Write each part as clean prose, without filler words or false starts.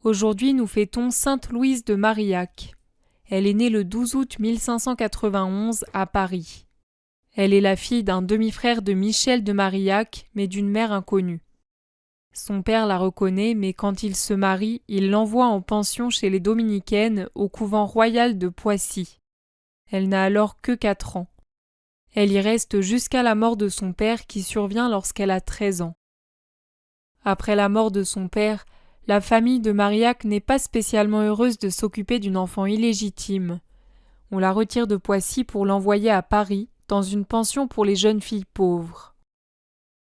Aujourd'hui, nous fêtons Sainte Louise de Marillac. Elle est née le 12 août 1591 à Paris. Elle est la fille d'un demi-frère de Michel de Marillac, mais d'une mère inconnue. Son père la reconnaît, mais quand il se marie, il l'envoie en pension chez les dominicaines au couvent royal de Poissy. Elle n'a alors que 4 ans. Elle y reste jusqu'à la mort de son père qui survient lorsqu'elle a 13 ans. Après la mort de son père, la famille de Marillac n'est pas spécialement heureuse de s'occuper d'une enfant illégitime. On la retire de Poissy pour l'envoyer à Paris, dans une pension pour les jeunes filles pauvres.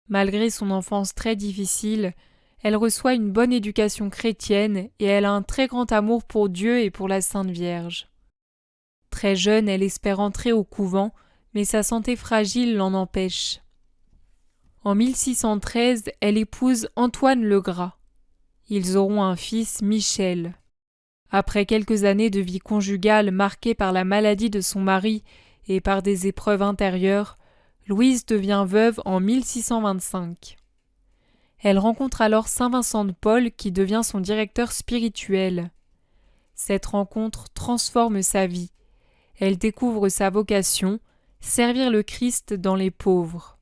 Malgré son enfance très difficile, elle reçoit une bonne éducation chrétienne et elle a un très grand amour pour Dieu et pour la Sainte Vierge. Très jeune, elle espère entrer au couvent, mais sa santé fragile l'en empêche. En 1613, elle épouse Antoine Legras. Ils auront un fils, Michel. Après quelques années de vie conjugale marquée par la maladie de son mari et par des épreuves intérieures, Louise devient veuve en 1625. Elle rencontre alors saint Vincent de Paul qui devient son directeur spirituel. Cette rencontre transforme sa vie. Elle découvre sa vocation, servir le Christ dans les pauvres.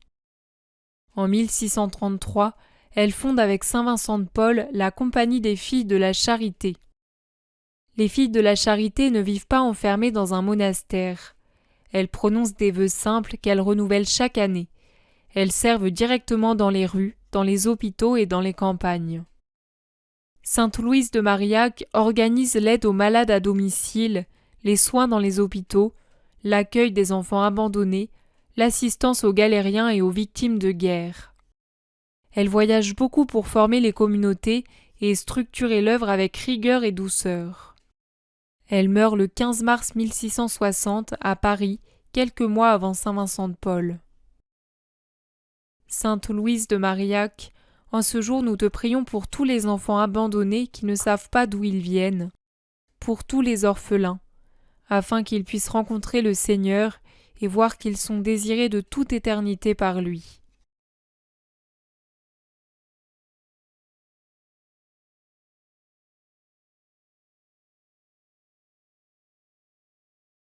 En 1633, elle fonde avec saint Vincent de Paul la Compagnie des Filles de la Charité. Les filles de la Charité ne vivent pas enfermées dans un monastère. Elles prononcent des vœux simples qu'elles renouvellent chaque année. Elles servent directement dans les rues, dans les hôpitaux et dans les campagnes. Sainte Louise de Marillac organise l'aide aux malades à domicile, les soins dans les hôpitaux, l'accueil des enfants abandonnés, l'assistance aux galériens et aux victimes de guerre. Elle voyage beaucoup pour former les communautés et structurer l'œuvre avec rigueur et douceur. Elle meurt le 15 mars 1660 à Paris, quelques mois avant saint Vincent de Paul. Sainte Louise de Marillac, en ce jour nous te prions pour tous les enfants abandonnés qui ne savent pas d'où ils viennent, pour tous les orphelins, afin qu'ils puissent rencontrer le Seigneur et voir qu'ils sont désirés de toute éternité par lui.